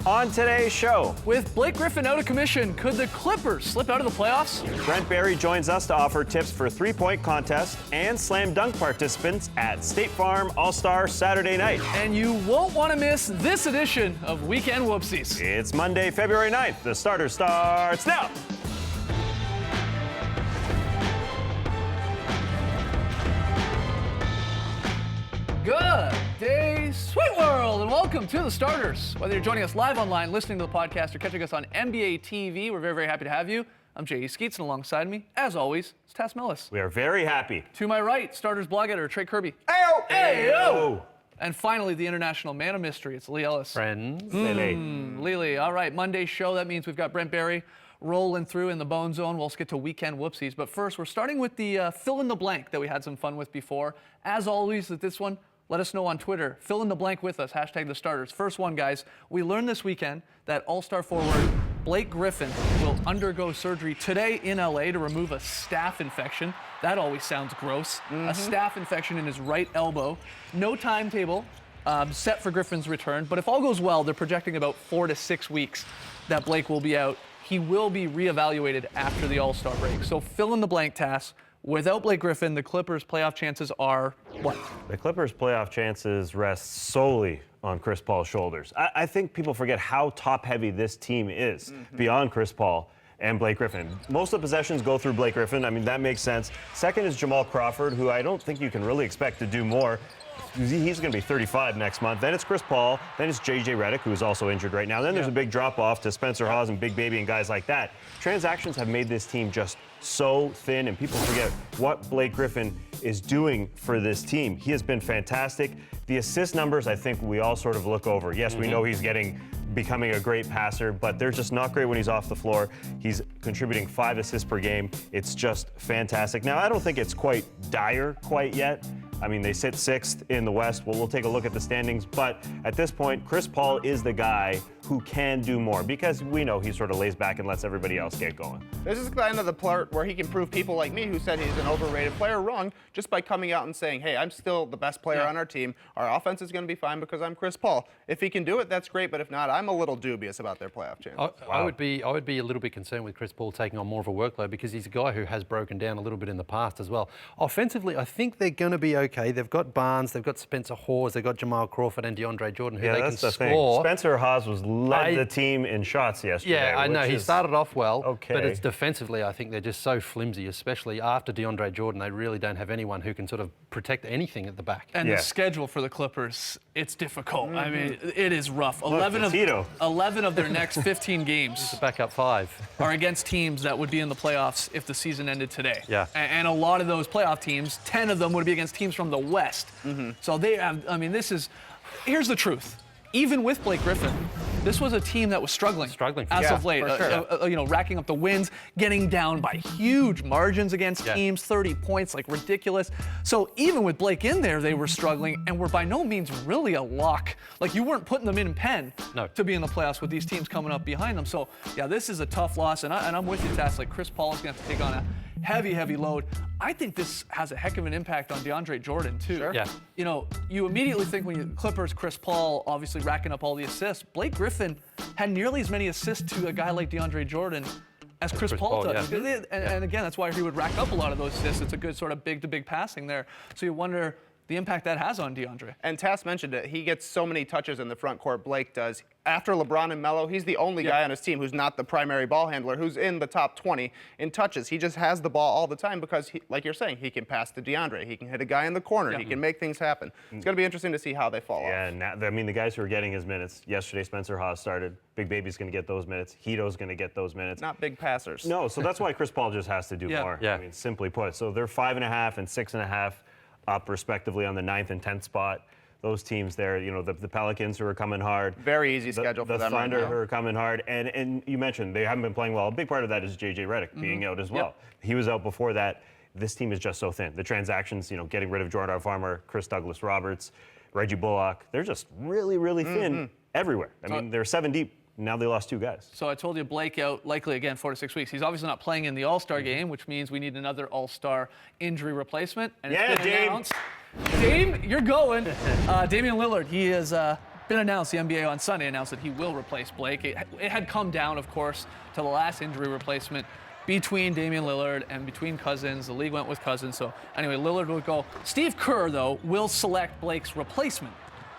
On today's show, with Blake Griffin out of commission, could the Clippers slip out of the playoffs? Brent Barry joins us to offer tips for three-point contest and slam dunk participants at State Farm All-Star Saturday night. And you won't want to miss this edition of Weekend Whoopsies. It's Monday, February 9th. The starter starts now. Good day, sweet world, and welcome to the starters. Whether you're joining us live online, listening to the podcast, or catching us on NBA TV, we're very, very happy to have you. I'm J.E. Skeets, and alongside me, as always, is Tass Mellis. We are very happy. To my right, starters blog editor Trey Kirby. Ayo! Ayo! And finally, the international man of mystery, it's Lee Ellis. Friends. Lily. All right, Monday's show, that means we've got Brent Barry rolling through in the Bone Zone. We'll get to Weekend Whoopsies. But first, we're starting with the fill in the blank that we had some fun with before. As always, with this one, let us know on Twitter. Fill in the blank with us, hashtag the starters. First one, guys. We learned this weekend that All-Star forward Blake Griffin will undergo surgery today in LA to remove a staph infection. That always sounds gross. A staph infection in his right elbow. No timetable set for Griffin's return, but if all goes well, they're projecting about 4 to 6 weeks that Blake will be out. He will be reevaluated after the All-Star break. So fill in the blank, Tass. Without Blake Griffin, the Clippers' playoff chances are what? The Clippers' playoff chances rest solely on Chris Paul's shoulders. I think people forget how top-heavy this team is beyond Chris Paul and Blake Griffin. Most of the possessions go through Blake Griffin. I mean, that makes sense. Second is Jamal Crawford, who I don't think you can really expect to do more. He's going to be 35 next month. Then it's Chris Paul. Then it's J.J. Redick, who is also injured right now. Then there's a big drop-off to Spencer Hawes and Big Baby and guys like that. Transactions have made this team just so thin, and people forget what Blake Griffin is doing for this team. He has been fantastic. The assist numbers, I think we all sort of look over. Yes, we know he's becoming a great passer, but they're just not great when he's off the floor. He's contributing 5 assists per game. It's just fantastic. Now, I don't think it's quite dire quite yet. I mean, they sit 6th in the West. Well, we'll take a look at the standings. But at this point, Chris Paul is the guy who can do more because we know he sort of lays back and lets everybody else get going. This is kind of the part where he can prove people like me who said he's an overrated player wrong just by coming out and saying, hey, I'm still the best player on our team. Our offense is going to be fine because I'm Chris Paul. If he can do it, that's great. But if not, I'm a little dubious about their playoff chances. I would be a little bit concerned with Chris Paul taking on more of a workload because he's a guy who has broken down a little bit in the past as well. Offensively, I think they're going to be okay. They've got Barnes, they've got Spencer Hawes, they've got Jamal Crawford and DeAndre Jordan who they can score. Thing. Spencer Hawes led the team in shots yesterday. Yeah, I know. He started off well, okay. But it's defensively, I think they're just so flimsy, especially after DeAndre Jordan. They really don't have anyone who can sort of protect anything at the back. And the schedule for the Clippers, it's difficult. I mean, it is rough. 11 of their next 15 games The backup 5 are against teams that would be in the playoffs if the season ended today. Yeah. And a lot of those playoff teams, 10 of them would be against teams from the West. So they have, I mean, here's the truth. Even with Blake Griffin, this was a team that was struggling as of late. Racking up the wins, getting down by huge margins against teams, 30 points, like ridiculous. So even with Blake in there, they were struggling and were by no means really a lock. Like you weren't putting them in pen to be in the playoffs with these teams coming up behind them. So yeah, this is a tough loss, and I'm with you, Tass. Like Chris Paul is going to have to take on a heavy load. I think this has a heck of an impact on DeAndre Jordan too. Sure. Yeah. You know, you immediately think when you Clippers, Chris Paul obviously racking up all the assists. Blake Griffin had nearly as many assists to a guy like DeAndre Jordan as Chris Paul does. Yeah. And again, that's why he would rack up a lot of those assists. It's a good sort of big-to-big passing there. So you wonder the impact that has on DeAndre. And Tass mentioned it. He gets so many touches in the front court, Blake does. After LeBron and Melo, he's the only guy on his team who's not the primary ball handler, who's in the top 20 in touches. He just has the ball all the time because, like you're saying, he can pass to DeAndre. He can hit a guy in the corner. He can make things happen. It's going to be interesting to see how they fall off. Yeah, and I mean, the guys who are getting his minutes, yesterday Spencer Hawes started. Big Baby's going to get those minutes. Hito's going to get those minutes. Not big passers. No, so that's why Chris Paul just has to do more. Yeah. I mean, simply put. So they're 5.5 and 6.5 up respectively on the 9th and 10th spot. Those teams there, you know, the Pelicans who are coming hard. Very easy schedule for them The Thunder right now. who are coming hard. And you mentioned they haven't been playing well. A big part of that is J.J. Redick being out as well. He was out before that. This team is just so thin. The transactions, you know, getting rid of Jordan Farmer, Chris Douglas Roberts, Reggie Bullock, they're just really thin everywhere. I mean, they're 7 deep. Now they lost 2 guys. So I told you Blake out likely again 4 to 6 weeks. He's obviously not playing in the All-Star game, which means we need another All-Star injury replacement. And it's been announced. Dame, you're going. Damian Lillard, he has been announced, the NBA on Sunday announced that he will replace Blake. It had come down, of course, to the last injury replacement between Damian Lillard and between Cousins. The league went with Cousins. So anyway, Lillard would go. Steve Kerr, though, will select Blake's replacement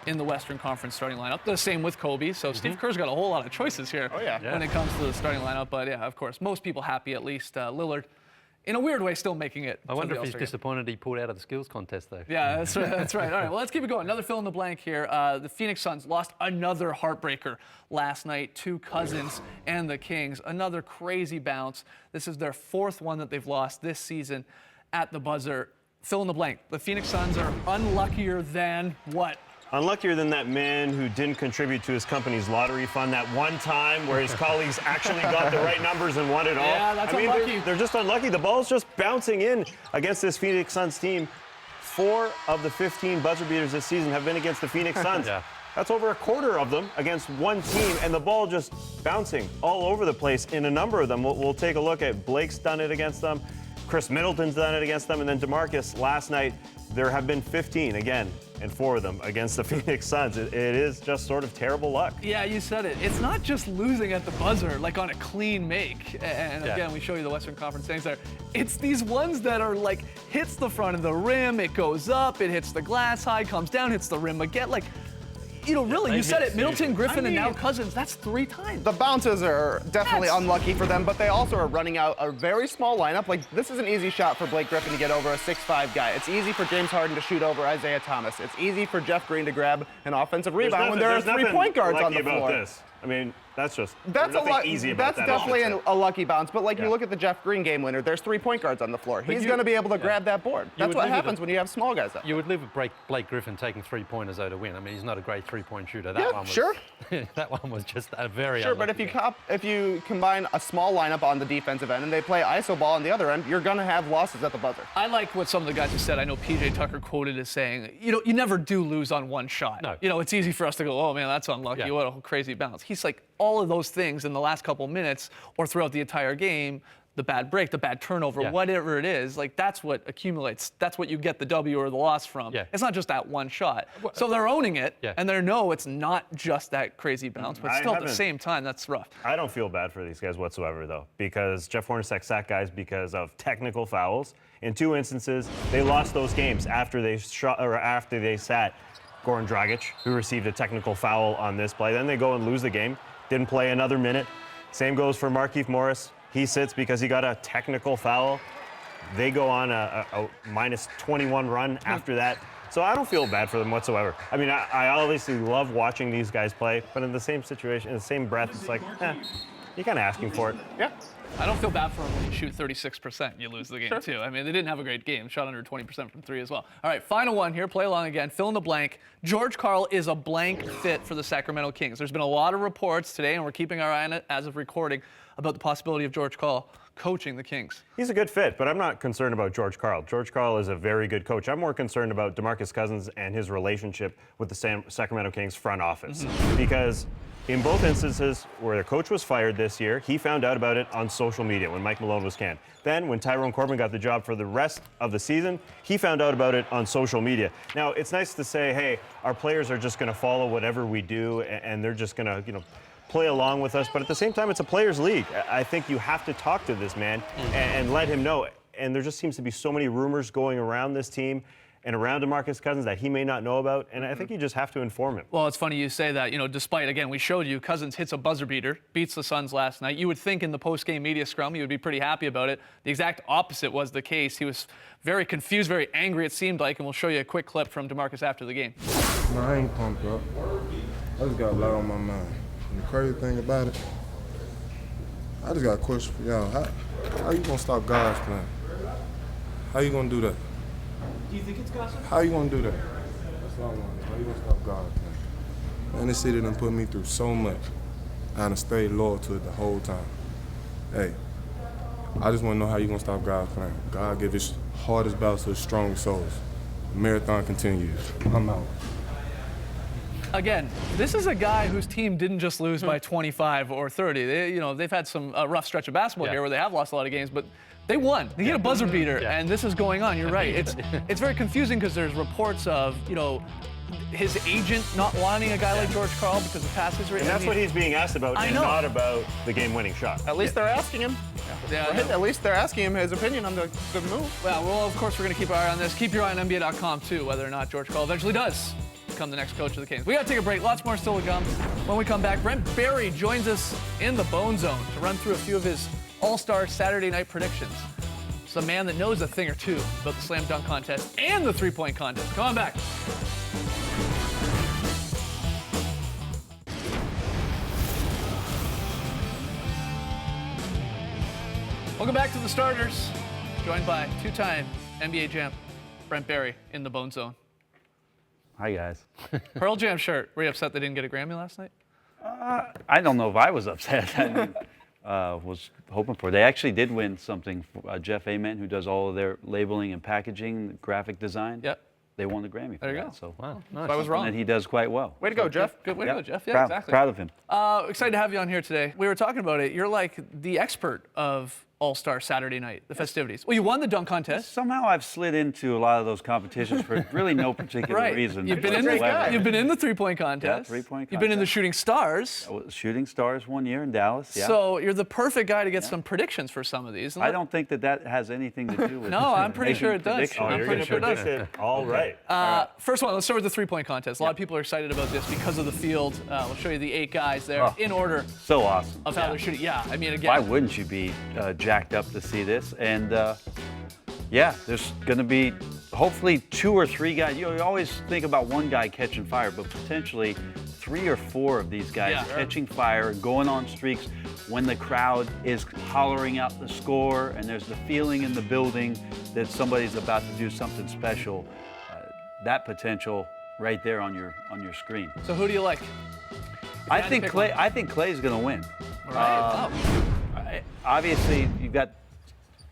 in the Western Conference starting lineup. The same with Kobe. So Steve Kerr's got a whole lot of choices here when it comes to the starting lineup. But yeah, of course, most people happy, at least Lillard, in a weird way, still making it. I wonder if he's disappointed he pulled out of the skills contest, though. Yeah, that's right. That's right. All right, well, let's keep it going. Another fill in the blank here. The Phoenix Suns lost another heartbreaker last night to Cousins and the Kings. Another crazy bounce. This is their 4th one that they've lost this season at the buzzer. Fill in the blank. The Phoenix Suns are unluckier than what? Unluckier than that man who didn't contribute to his company's lottery fund that one time where his colleagues actually got the right numbers and won it all. Yeah, that's unlucky. They're just unlucky. The ball's just bouncing in against this Phoenix Suns team. 4 of the 15 buzzer beaters this season have been against the Phoenix Suns. Yeah. That's over a quarter of them against one team, and the ball just bouncing all over the place in a number of them. We'll take a look at Blake's done it against them. Chris Middleton's done it against them, and then DeMarcus last night. There have been 15 again, and 4 of them against the Phoenix Suns. It is just sort of terrible luck. Yeah, you said it. It's not just losing at the buzzer, like on a clean make. And again, we show you the Western Conference standings there. It's these ones that are like, hits the front of the rim, it goes up, it hits the glass high, comes down, hits the rim again. Like, you know, really, you said it. Middleton, Griffin, and now Cousins. That's 3 times. The bounces are definitely unlucky for them, but they also are running out a very small lineup. Like, this is an easy shot for Blake Griffin to get over a 6'5" guy. It's easy for James Harden to shoot over Isaiah Thomas. It's easy for Jeff Green to grab an offensive rebound when there are 3 point guards on the floor. About this. I mean, that's just that's easy about that's definitely a lucky bounce. But like you look at the Jeff Green game winner, there's 3 point guards on the floor. He's going to be able to grab that board. That's what happens when you have small guys up. You would live with Blake Griffin taking 3-pointers though to win. I mean, he's not a great 3-point shooter. That one was just a very but if you combine a small lineup on the defensive end and they play iso ball on the other end, you're going to have losses at the buzzer. I like what some of the guys have said. I know PJ Tucker quoted as saying, you know, you never do lose on one shot. No. You know, it's easy for us to go, oh man, that's unlucky. Yeah. What a crazy bounce. He's like, all of those things in the last couple minutes or throughout the entire game, the bad break, the bad turnover, whatever it is, like that's what accumulates. That's what you get the W or the loss from. Yeah. It's not just that one shot. So they're owning it, and they know it's not just that crazy bounce, but still at the same time, that's rough. I don't feel bad for these guys whatsoever, though, because Jeff Hornacek sacked guys because of technical fouls. In 2 instances, they lost those games after they sat Goran Dragic, who received a technical foul on this play. Then they go and lose the game. Didn't play another minute. Same goes for Markieff Morris. He sits because he got a technical foul. They go on a minus 21 run after that. So I don't feel bad for them whatsoever. I mean, I obviously love watching these guys play, but in the same situation, in the same breath, it's like, you're kind of asking for it. Yeah. I don't feel bad for them when you shoot 36%. You lose the game, too. I mean, they didn't have a great game. Shot under 20% from 3 as well. All right, final one here. Play along again. Fill in the blank. George Karl is a blank fit for the Sacramento Kings. There's been a lot of reports today, and we're keeping our eye on it as of recording, about the possibility of George Karl coaching the Kings. He's a good fit, but I'm not concerned about George Karl. George Karl is a very good coach. I'm more concerned about DeMarcus Cousins and his relationship with the Sacramento Kings front office. Because in both instances where the coach was fired this year, he found out about it on social media when Mike Malone was canned. Then when Tyrone Corbin got the job for the rest of the season, he found out about it on social media. Now, it's nice to say, hey, our players are just going to follow whatever we do, and they're just going to, play along with us. But at the same time, it's a players' league. I think you have to talk to this man and let him know. And there just seems to be so many rumors going around this team and around DeMarcus Cousins that he may not know about, and I think you just have to inform him. Well, it's funny you say that. Despite, again, we showed you Cousins hits a buzzer beater, beats the Suns last night. You would think in the post-game media scrum he would be pretty happy about it. The exact opposite was the case. He was very confused, very angry, it seemed like, and we'll show you a quick clip from DeMarcus after the game. No, I ain't pumped up. I just got a lot on my mind. And the crazy thing about it, I just got a question for y'all. How you gonna stop God's plan? How you gonna do that? Do you think it's gossip? How you gonna do that? That's all I want to know. How you gonna stop God's plan? Man, this city done put me through so much. I done stayed loyal to it the whole time. Hey, I just wanna know how you gonna stop God's plan. God give his hardest battles to his strongest souls. The marathon continues. I'm out. Again, this is a guy whose team didn't just lose by 25 or 30. They've had some rough stretch of basketball here where they have lost a lot of games, but they won. They get a buzzer beater, and this is going on. You're right. It's very confusing because there's reports of, his agent not wanting a guy like George Karl because of past history? And that's what he's being asked about, I and know. not about the game-winning shot. At least they're asking him. Yeah, Right? At least they're asking him his opinion on the move. Well, of course, we're going to keep our eye on this. Keep your eye on NBA.com, too, whether or not George Karl eventually does become the next coach of the Kings. We got to take a break. Lots more still to come. When we come back, Brent Barry joins us in the Bone Zone to run through a few of his All-Star Saturday night predictions. It's a man that knows a thing or two about the slam dunk contest and the three-point contest. Come on back. Welcome back to the Starters, joined by two-time NBA champ Brent Barry in the Bone Zone. Hi, guys. Pearl Jam shirt. Were you upset they didn't get a Grammy last night? I don't know if I was upset. I mean, was hoping for. They actually did win something. Jeff Amen, who does all of their labeling and packaging, graphic design. Yep. They won the Grammy for There you that. go. So Wow, nice. So I was wrong. and he does quite well. Way to go, Jeff. Good way to go, Jeff. Yeah, proud, exactly. Proud of him. Excited to have you on here today. We were talking about it. You're like the expert of All-Star Saturday night, the festivities. Well, you won the dunk contest. Somehow I've slid into a lot of those competitions for really no particular Right. reason. You've been in whatsoever. you've been in the three-point contest. three-point You've been in the contest. Shooting Stars. I was Shooting Stars 1 year in Dallas. Yeah. So you're the perfect guy to get some predictions for some of these. I don't think that has anything to do with. No, I'm pretty making sure it does. predictions. Oh, I'm you're pretty going to sure it does. predict it. All right. First one, let's start with the three-point contest. A lot of people are excited about this because of the field. We'll show you the 8 guys there Oh. in order So awesome. of how they're shooting. Yeah, I mean, again. Why wouldn't you be jacked up to see this? And yeah, there's going to be hopefully 2 or 3 guys. You always think about one guy catching fire, but potentially 3 or 4 of these guys Yeah. catching fire, going on streaks when the crowd is hollering out the score and there's the feeling in the building that somebody's about to do something special. That potential right there on your screen. So who do you like? I had to think pick Clay. one. I think Clay's going to win. All right. Obviously, you've got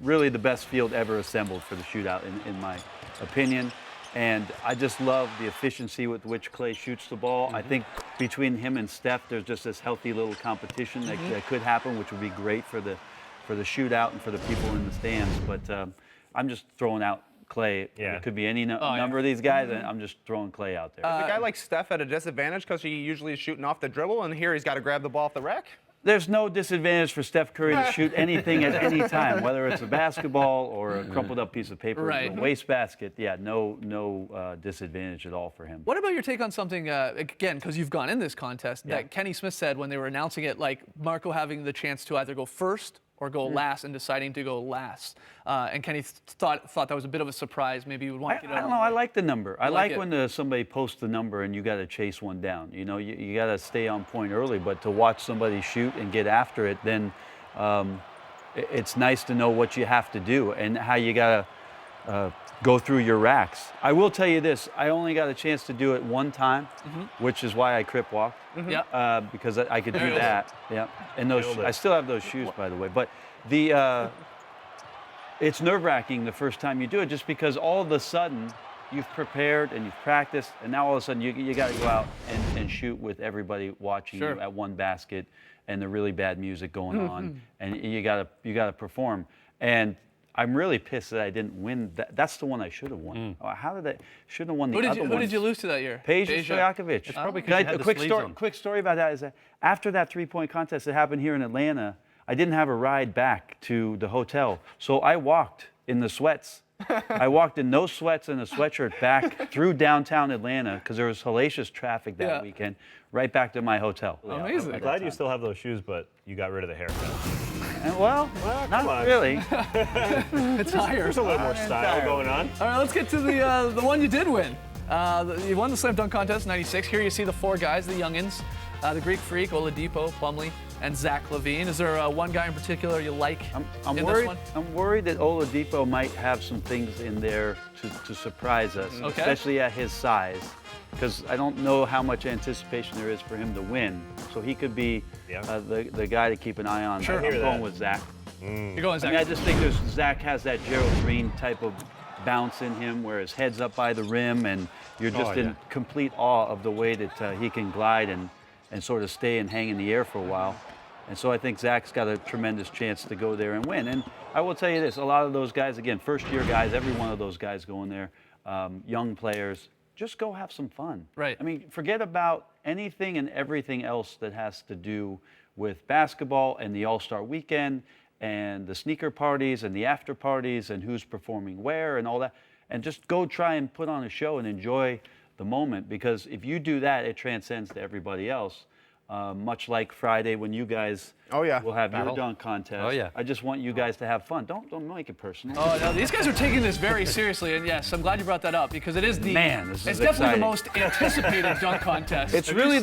really the best field ever assembled for the shootout, in my opinion. And I just love the efficiency with which Clay shoots the ball. I think between him and Steph, there's just this healthy little competition that could happen, which would be great for the shootout and for the people in the stands. But I'm just throwing out Clay. Yeah. It could be any number of these guys, and I'm just throwing Clay out there. Is a guy like Steph at a disadvantage because he usually is shooting off the dribble, and here he's got to grab the ball off the rack? There's no disadvantage for Steph Curry to shoot anything at any time, whether it's a basketball or a crumpled up piece of paper, Right. a wastebasket. Yeah, no disadvantage at all for him. What about your take on something, again, because you've gone in this contest, that Kenny Smith said when they were announcing it, like Marco having the chance to either go first or go last and deciding to go last. And Kenny thought that was a bit of a surprise. Maybe you would want I to get it don't on. know. I like the number. I like like it. when somebody posts the number and you got to chase one down. You know, you got to stay on point early. But to watch somebody shoot and get after it, then it's nice to know what you have to do and how you got to go through your racks. I will tell you this: I only got a chance to do it one time, which is why I crip walked. Yeah. Because I could do Nailed it. that. Yeah, and those Nailed it. I still have those shoes, by the way. But it's nerve-wracking the first time you do it, just because all of a sudden you've prepared and you've practiced, and now all of a sudden you got to go out and shoot with everybody watching Sure. you at one basket, and the really bad music going on, and you got to perform. And I'm really pissed that I didn't win. That's the one I should have won. How did I? Should have won the Who other did one. you lose to that year? Peja Peja. Stojakovic. It's probably 'cause Can you I- had a the quick sleeves story. on. Quick story about that is that after that three-point contest that happened here in Atlanta, I didn't have a ride back to the hotel, so I walked in the sweats. I walked in no sweats and a sweatshirt back through downtown Atlanta because there was hellacious traffic that Yeah. weekend, right back to my hotel. Amazing. I'm glad you still have those shoes, but you got rid of the haircut. And well, come not on. really. It's higher. There's a little more style going on. All right, let's get to the one you did win. You won the slam dunk contest, '96. Here you see the 4 guys, the youngins, the Greek Freak, Oladipo, Plumlee, and Zach LaVine. Is there one guy in particular you like I'm in worried. this one? I'm worried that Oladipo might have some things in there to surprise us, Okay. especially at his size, because I don't know how much anticipation there is for him to win. So he could be Yeah. the guy to keep an eye on. Sure. I'm hear going that. with Zach. You're going I Zach. mean, I just think Zach has that Gerald Green type of bounce in him, where his head's up by the rim, and you're just yeah. in complete awe of the way that he can glide and sort of stay and hang in the air for a while. And so I think Zach's got a tremendous chance to go there and win. And I will tell you this, a lot of those guys, again, first-year guys, every one of those guys going there, young players, just go have some fun. Right. I mean, forget about anything and everything else that has to do with basketball and the All-Star weekend and the sneaker parties and the after parties and who's performing where and all that. And just go try and put on a show and enjoy the moment, because if you do that, it transcends to everybody else. Much like Friday when you guys Oh, yeah. will have Battle. your dunk contest. Oh, yeah. I just want you guys to have fun. Don't make it personal. Oh no, these guys are taking this very seriously, and yes, I'm glad you brought that up because it is the Man, this is it's definitely the exciting. most anticipated dunk contest. It's really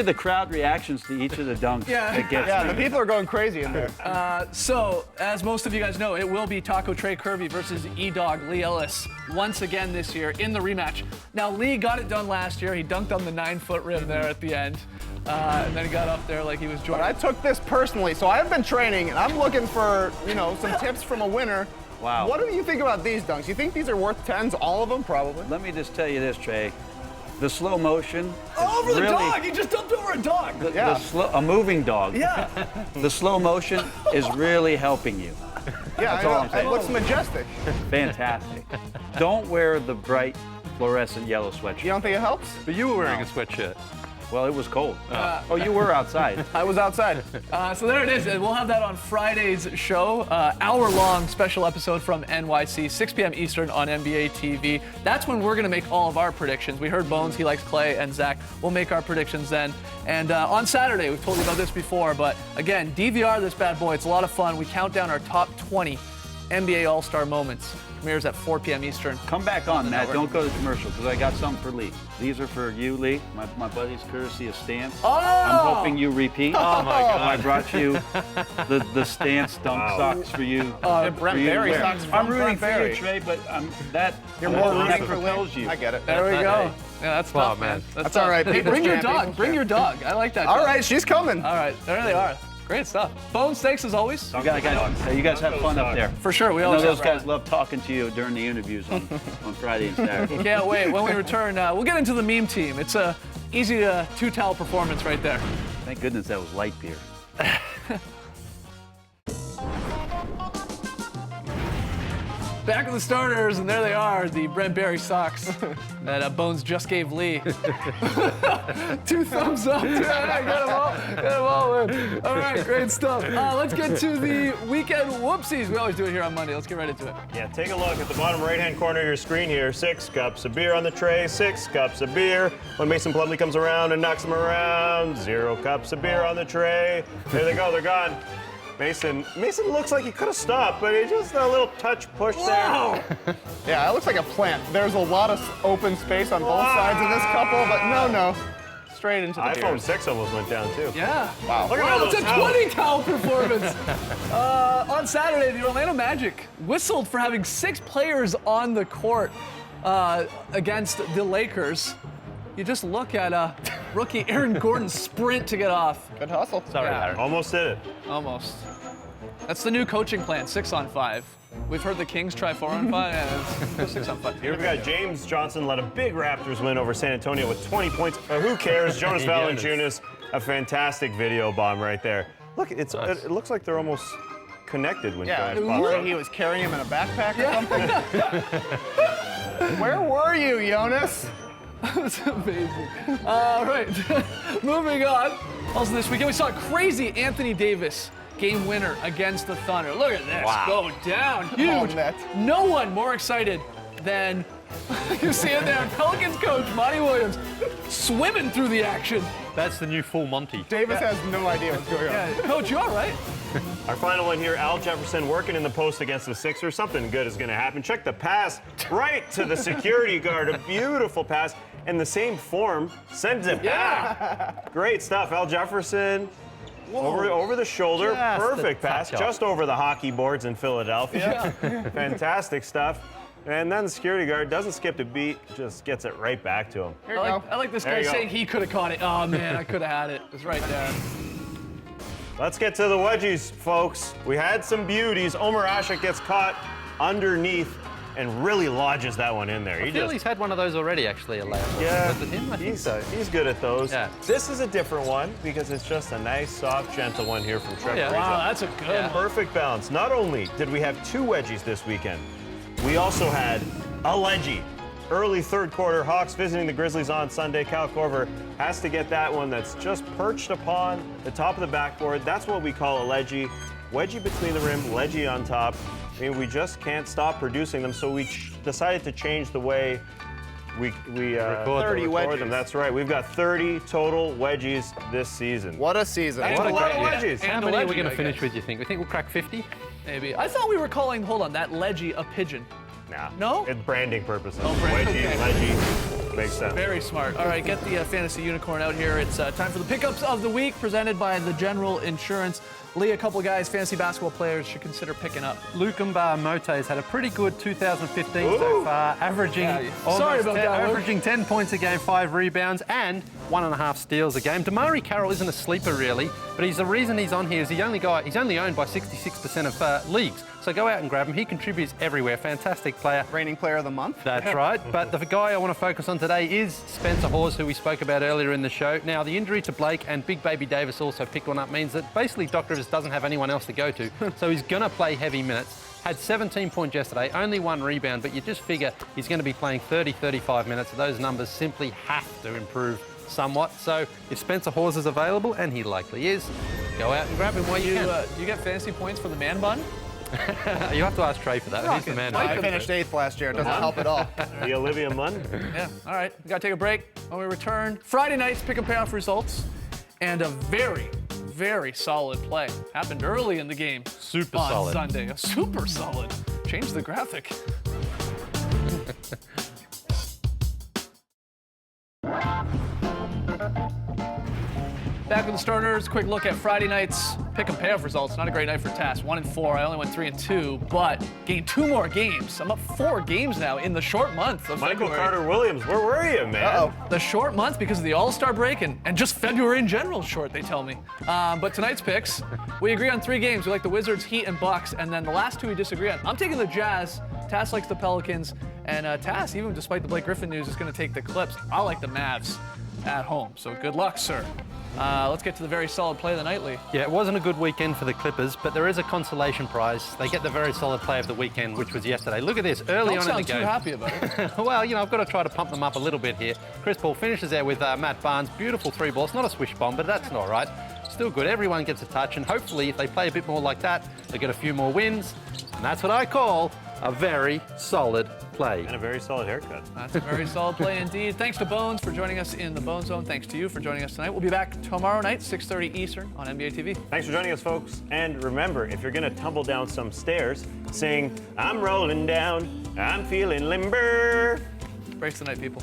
the crowd reactions to each of the dunks Yeah. that gets Yeah, me. the people are going crazy in there. So, as most of you guys know, it will be Taco Trey Kirby versus E-Dog Lee Ellis once again this year in the rematch. Now, Lee got it done last year. He dunked on the 9-foot rim there at the end. And then he got up there like he was But Jordan. I took this personally, so I've been training, and I'm looking for, some tips from a winner. Wow. What do you think about these dunks? You think these are worth 10s, all of them, probably? Let me just tell you this, Trey. The slow motion is Over the really dog! He just dumped over a dog! Yeah. a moving dog. Yeah. The slow motion is really helping you. Yeah, That's all I'm saying. It looks majestic. Fantastic. Don't wear the bright fluorescent yellow sweatshirt. You don't think it helps? But you were wearing a sweatshirt. Well, it was cold. Oh, you were outside. I was outside. So there it is. And we'll have that on Friday's show. Hour-long special episode from NYC, 6 p.m. Eastern on NBA TV. That's when we're going to make all of our predictions. We heard Bones, he likes Clay, and Zach. We'll make our predictions then. And on Saturday, we've told you about this before, but again, DVR this bad boy. It's a lot of fun. We count down our top 20 NBA All-Star moments. Premieres at 4 p.m. Eastern. Come back on, Matt. Don't go to commercial, because I got something for Lee. These are for you, Lee. My buddy's courtesy of Stance. Oh! I'm hoping you repeat. Oh, my God. I brought you the Stance dunk socks for you. Brent for you to Berry wear. socks from I'm rooting Brent for Berry. you, Trey, but that You're more that rooting for propels Lee. you. I get it. There we go. Yeah, that's tough, Oh, man. That's all tough. right. Hey, People's bring your champ, dog. people's Bring champ. your dog. I like that. All dog. right, she's coming. All right. There they are. Great stuff. Bones, thanks as always. You guys have fun up there. For sure. We I know always those have guys love talking to you during the interviews on Friday and Saturday. Can't wait. When we return, we'll get into the meme team. It's a easy two-towel performance right there. Thank goodness that was light beer. Back with the starters, and there they are, the Brent Berry socks that Bones just gave Lee. 2 thumbs up. Yeah, get them all in. All right, great stuff. Let's get to the weekend whoopsies. We always do it here on Monday. Let's get right into it. Yeah, take a look at the bottom right-hand corner of your screen here. 6 cups of beer on the tray, 6 cups of beer. When Mason Plumlee comes around and knocks them around, 0 cups of beer on the tray. There they go, they're gone. Mason looks like he could have stopped, but he just a little touch push there. Yeah, it looks like a plant. There's a lot of open space on both sides of this couple, but no. Straight into the iPhone beer. 6 almost went down too. Yeah. Wow. Look at all It's those a towels. 20-towel performance. On Saturday, the Orlando Magic whistled for having 6 players on the court against the Lakers. You just look at rookie Aaron Gordon sprint to get off. Good hustle. Yeah. Almost did it. Almost. That's the new coaching plan, 6 on 5. We've heard the Kings try 4 on 5. Yeah, let's go 6 on 5. Here we got James Johnson led a big Raptors win over San Antonio with 20 points. Who cares? Jonas Valanciunas, a fantastic video bomb right there. Look, it looks like they're almost connected when Yeah, Jonas pops where up. he was carrying him in a backpack or something. Where were you, Jonas? That's amazing. All right, moving on. Also this weekend, we saw a crazy Anthony Davis game winner against the Thunder. Look at this, go down, huge. net. No one more excited than, you see it there, Pelicans coach Monty Williams swimming through the action. That's the new full Monty. Davis has no idea what's going on. Yeah, coach, you all right? Our final one here, Al Jefferson working in the post against the Sixers. Something good is going to happen. Check the pass right to the security guard. A beautiful pass. In the same form, sends it back. Great stuff. Al Jefferson over the shoulder. Just Perfect the pass. touch-up. Just over the hockey boards in Philadelphia. Fantastic stuff. And then the security guard doesn't skip a beat, just gets it right back to him. Here you go. I like this There guy you go. saying he could have caught it. Oh man, I could have had it. It's right there. Let's get to the wedgies, folks. We had some beauties. Omer Ashik gets caught underneath and really lodges that one in there. I feel he's had one of those already, actually, a layup. Yeah, Was it him? I think he's, so. he's good at those. Yeah. This is a different one because it's just a nice, soft, gentle one here from Trevor yeah. Ariza. Wow, that's a good one. Perfect balance. Not only did we have 2 wedgies this weekend, we also had a ledgie. early third quarter. Hawks visiting the Grizzlies on Sunday. Cal Korver has to get that one that's just perched upon the top of the backboard. That's what we call a ledgie. Wedgie between the rim, ledgie on top. I mean, we just can't stop producing them, so we decided to change the way we Record 30 record wedges. them. That's right. We've got 30 total wedgies this season. What a season. That's And a lot of yeah. wedgies. And How a many are we leggy, going I to finish guess. with, you think? We think we'll crack 50? Maybe. I thought we were calling, hold on, that ledgie a pigeon. Nah. No? It's branding purposes. branding, Wedgie, okay. ledgie, makes sense. Very smart. All right, get the fantasy unicorn out here. It's time for the pickups of the week presented by the General Insurance. Lee, a couple of guys, fantasy basketball players should consider picking up. Lukumba Mote has had a pretty good 2015 so far, averaging Sorry about that, Luke. averaging 10 points a game, 5 rebounds, and 1.5 steals a game. Damari Carroll isn't a sleeper really, but the reason he's on here is he's only owned by 66% of leagues. So go out and grab him. He contributes everywhere. Fantastic player. Reigning player of the month. That's right. But the guy I want to focus on today is Spencer Hawes, who we spoke about earlier in the show. Now, the injury to Blake and Big Baby Davis also picked one up means that basically Dr. Rivers doesn't have anyone else to go to. So he's going to play heavy minutes. Had 17 points yesterday, only 1 rebound, but you just figure he's going to be playing 30, 35 minutes. Those numbers simply have to improve somewhat. So if Spencer Hawes is available, and he likely is, go out and grab him while you can. Do you get fantasy points for the man bun? You have to ask Trey for that. He's the man. I finished 8th last year. It doesn't help at all. The Olivia Munn. Yeah. All right. We got to take a break. When we return, Friday nights, pick and payoff results, and a very, very solid play happened early in the game. Super on solid. Sunday. A super solid. Change the graphic. Back with the starters. Quick look at Friday night's pick and payoff results. Not a great night for Tass. 1-4. I only went 3-2, but gained 2 more games. I'm up 4 games now in the short month of Michael February. Carter Williams, where were you, man? The short month because of the All-Star break and just February in general is short, they tell me. But tonight's picks, we agree on 3 games. We like the Wizards, Heat, and Bucks, and then the last 2 we disagree on. I'm taking the Jazz. Tass likes the Pelicans, and Tass, even despite the Blake Griffin news, is going to take the Clips. I like the Mavs at home, so good luck, sir. Let's get to the very solid play of the night, Lee. Yeah, it wasn't a good weekend for the Clippers, but there is a consolation prize. They get the very solid play of the weekend, which was yesterday. Look at this, early Don't on in the sound too game. happy about it. Well, you know, I've got to try to pump them up a little bit here. Chris Paul finishes there with Matt Barnes. Beautiful 3 balls. Not a swish bomb, but that's all right. Still good. Everyone gets a touch, and hopefully, if they play a bit more like that, they get a few more wins. And that's what I call a very solid play. And a very solid haircut. That's a very solid play indeed. Thanks to Bones for joining us in the Bone Zone. Thanks to you for joining us tonight. We'll be back tomorrow night, 6:30 Eastern on NBA TV. Thanks for joining us, folks. And remember, if you're going to tumble down some stairs, sing, I'm rolling down, I'm feeling limber. Breaks the night, people.